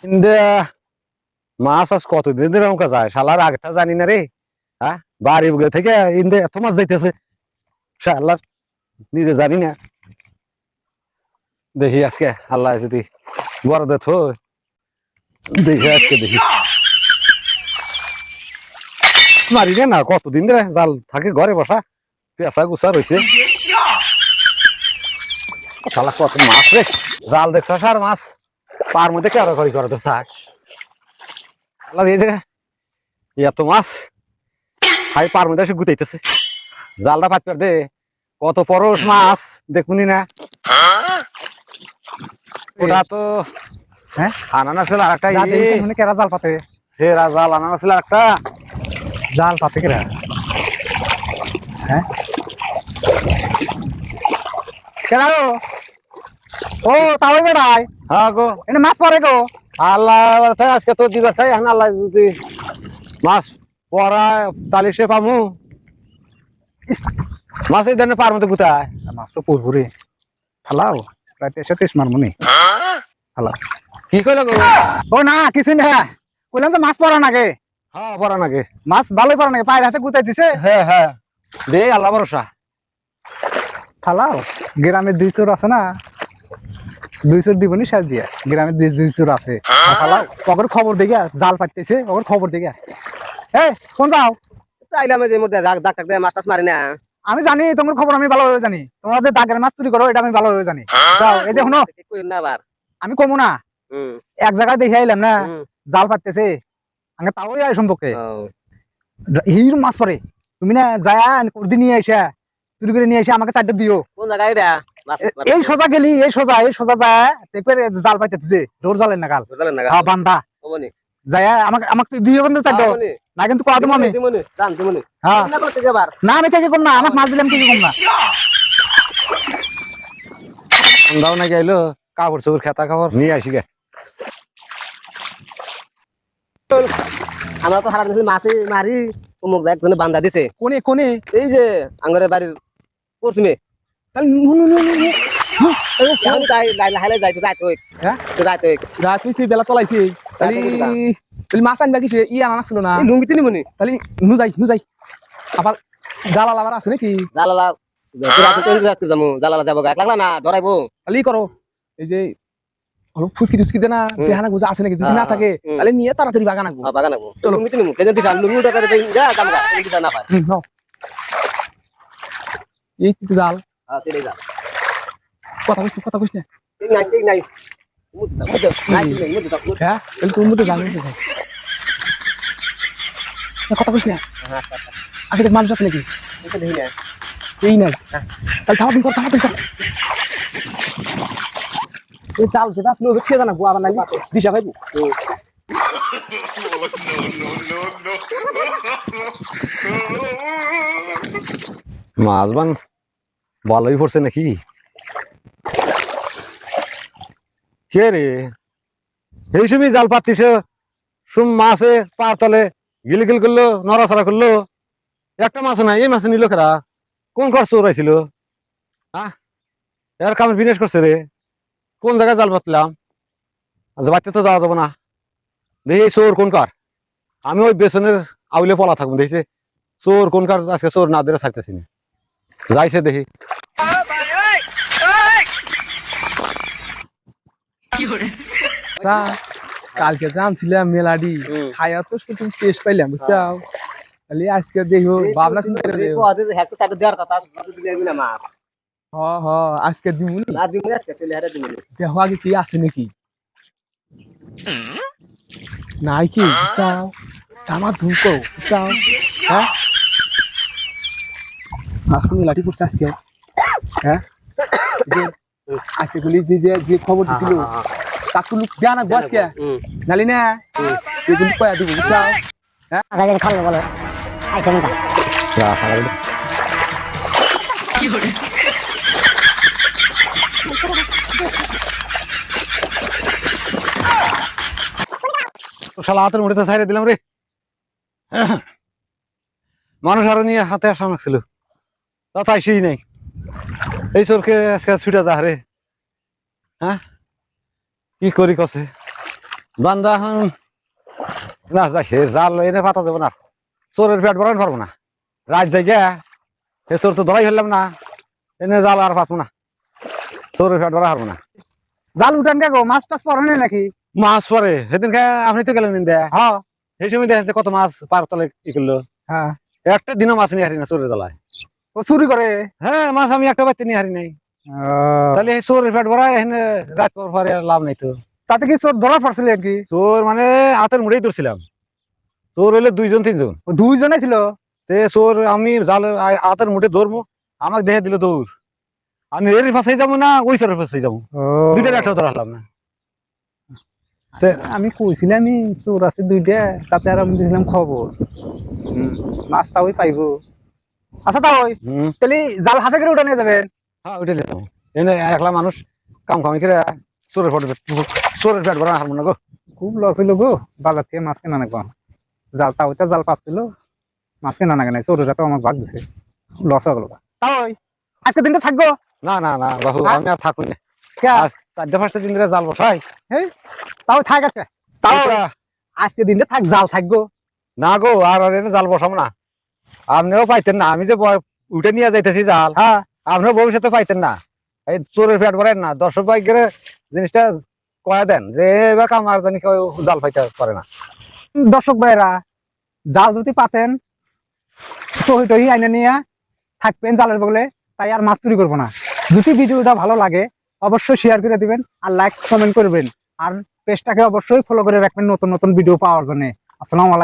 ইন্দে মাছ আজ কতদিন ধরে আমাকে যায় শালার আগেটা জানি না রে। হ্যাঁ, বাড়ি থেকে ইন্দে এত মাছ যাইতেছে শালার নিজে জানি না। দেখি আজকে আল্লাহ যদি বড় দেখ দেখি আজকে দেখি মারি না কতদিন ধরে জাল থাকে ঘরে বসা পেঁচা গুছা রয়েছে শালা কত মাছ রে। জাল দেখছ সার মাছ পার মধ্যে কেরো করি করে তো চাষ আল্লাহ এই জায়গা এত মাছ হাই পার মধ্যে এসে গুতাইতেছে জালটা পাত পার দে কত পরশ মাছ দেখুনি না। ওটা তো হ্যাঁ আনানা ছিল আর একটা কেরা জাল পাতে সেরা জাল আনানা ছিল আর একটা জাল পাতে কেরা। হ্যাঁ কেন ও তাও বেড়াই হ্যাঁ গো এনে মাছ পরে গো আল্লাহ আজকে তো দিবা চাই এখন আল্লাহ যদি মাছ পড়া তালিশে পামু মাছ এই ধরনের পার মধ্যে গুতায় মাছ তো পুরপুরি ফালাও প্রায় 33 মারমুনি ফালাও কি কইলো গো ও না কিছু না কইলাম তো মাছ পড়া নাগে। হ্যাঁ পড়া নাগে মাছ ভালোই পড়া নাগে পায়ের হাতে গুতাই দিছে। হ্যাঁ হ্যাঁ দে আল্লাহ ভরসা ফালাও গ্রামের 2 চোর আছে না 2 চোর দিবনি সাজ দিয়া গ্রামের 2 চোর আছে ফালাও ওগর খবর দেখে জাল পাইতেছে ওগর খবর দেখে এই কোন যাও চাইলাম যে মধ্যে দাগ দাগ টাক মাছ টাছ মারি না। আমি জানি তোমার খবর আমি ভালোভাবে জানি তোমাদের দাগের মাছ চুরি করো এটা আমি ভালোভাবে জানি। যাও এই যে শুনো না আবার আমি কমু না এক জায়গায় দেখে আইলাম না জাল পাততেছে আমি তাও এই সম্পর্কে হির মাছ পরে তুমি না যায় করদি নিয়ে আইসা চুরি করে নিয়ে এসে আমাকে 4টা দিও। কোন জায়গায় এটা এই সোজা গেলি এই সোজা যায় দেখবে জাল পাইতেছে ডোর জালের নাগাল হ্যাঁ বান্দা যায় আমাকে আমাকে তুই দিও কিন্তু 4টা না কিন্তু কত আমি হ্যাঁ না আমি থেকে কম না আমাকে মাছ দিলাম কিছু কম না আমরাও না গেলো কাপড় চোপড় খেতা কাপড় নিয়ে আসি গে। আমরা তো হারা মাছ মারি অমুক যায় একজনে বান্ধা দিছে কোনে কোনে এই যে আঙ্গরে বাড়ির পশ্চিমে রাত হইছে বেলা চলাইছে মাছ আনবা কিসে ই আনা ছিল না লুঙ্গি তিনি মনে তাহলে নু যাই আবার জালাল আবার আছে নাকি জালালা জালালা যাবো গাছ লাগলা না ধরাইবো তাহলে করো এই যে ফুসকি টুসকি দে না বেহানা গুজা আছে নাকি যদি না থাকে তাহলে নিয়ে তাড়াতাড়ি বাগান আঁকবো বাগান আঁকবো চলো লুঙ্গি তিনি মুখে দিস লুঙ্গি টাকা যা জামগা দিস না পায় এই কি জাল তেলে যা কথা কইছ না ঠিক নাই হ্যাঁ তাহলে তুমি তো জানো কথা কইছ না আগে মানুষ আছে নাকি এই নাই তাহলে থামা দিন কর এই চাল সেটা আসলে খেয়ে জানাবো আবার নাই দিশা ভাইবো মাছ বান ভালোই পড়ছে নাকি কে রে এই সময় জাল পাতিছে সুম মাছে পার তলে গিলগিল করলো নড়াচড়া করলো একটা মাছ নাই এই মাছ নিল কেরা কোন ঘর চোর আইছিল হ্যাঁ এর কামের বিনাশ করছে রে কোন জায়গায় জাল পাতলাম আজ বাড়িতে তো যাওয়া যাবো না দেখি চোর কোন কার আমি ওই বেসনের আউলে পলা থাকবো দেখছি চোর কোন কার আজকে চোর না ধরে থাকতেছি না যাইছে দেখি কালকে জানছিলাম মেলাডি খাইয়া তো শুধু টেস্ট পাইলাম বুঝছাও তাহলে আজকে দেখো ভাবনা চিন্তা করে দেখো দেওয়ার কথা দিবি না মা হ আজকে দিমুনি না দিবি আজকে তেলে হারা দিবি দেখো আগে কি আছে নাকি নাই কি বুঝছাও আমার ধুকো বুঝছাও হ্যাঁ মাছ তুমি লাঠি পড়ছে আজকে হ্যাঁ আজকে গুলি যে খবর দিছিল তাকু লুক দেয়া না বস কে নালি না এগুলি কয়া দিব বুঝছাও হ্যাঁ আগে খালো বলো আইছে না যা খালো কি হরে তো শালা হাতের মুঠিতে ছাইরে দিলাম রে মানুষ আরো নিয়ে হাতে আসা ছিল তা তাইছেই নাই এই চোরকে আজকে ছুটে যা রে হ্যাঁ কি করি কছে বান্দা এখন না যা সে জাল এনে পাতা যাবো না চোরের পেট ভরান পারবো না রাত জায়গা সে চোর তো ধরাই ফেললাম না এনে জাল আর পাবো না চোরের পেট ভরা পারবো না জাল উঠান কে গো মাছ টাছ পড়ে নাই নাকি মাছ পরে সেদিনকে আপনি তো গেলেন নিন্দে হ্যাঁ সেই সময় দেখেন কত মাছ পার তলে ই করলো হ্যাঁ একটা দিনও মাছ নিয়ে হারি না চোরের জ্বালায় ও চুরি করে হ্যাঁ মাছ আমি একটা বাড়তে নিয়ে হারি নাই তাহলে এই চোরের পেট ভরা এখানে রাত পর পরে আর লাভ নাই তো তাতে কি চোর ধরা পড়ছিল আর কি চোর মানে হাতের মুড়েই ধরছিলাম চোর হইলে 2 জন 3 জন ও দুইজনে ছিল তে চোর আমি জাল হাতের মুঠে ধরবো আমাকে দেখে দিল দৌড় আমি এর ফাঁসে যাবো না ওই চোরের ফাঁসে যাবো দুইটার একটা ধরা হলাম না আমি কইছিলাম চোর আছে দুইটা তাতে আর আমি দিছিলাম খবর মাছটা ওই পাইবো আচ্ছা তা ওই তাহলে জাল হাসে করে উঠে নিয়ে যাবেন হ্যাঁ ওইটা নিলাম এনে একলা মানুষ কাম কামি করে চোরের পেট ভরা হারবো না গো খুব লস হইলো গো বাজার থেকে মাছ কেনা নাকবো জালটা ওইটা জাল পাচ্ছিল মাছ কেনা নাগে নাই চোরেরা তো আমাকে ভাগ দিছে লস হয়ে গেল তা ওই আজকে দিনটা থাকবো না না না বাবু আমি আর থাকুন না কে? আজ 4-5টা দিন ধরে জাল বসাই তাও থাক আছে তাও এটা আজকে দিনটা থাক জাল থাকবো না গো আর এনে জাল বসাবো না আপনিও পাইতেন না আমি যে উঠে নিয়ে যাইতেছি জাল হ্যাঁ আপনিও ভবিষ্যতে পাইতেন না এই চোরের পেট ভরেন না দর্শক ভাই গেলে জিনিসটা কয়া দেন যে এবার আমার জানি কেউ জাল পাইতে পারে না দর্শক ভাইরা জাল যদি পাতেন সহি টহি আইনে নিয়ে থাকবেন জালের বগলে তাই আর মাছ চুরি করবো না যদি ভিডিওটা ভালো লাগে অবশ্যই শেয়ার করে দিবেন আর লাইক কমেন্ট করবেন আর পেজটাকে অবশ্যই ফলো করে রাখবেন নতুন নতুন ভিডিও পাওয়ার জন্য আসসালামু আলাইকুম।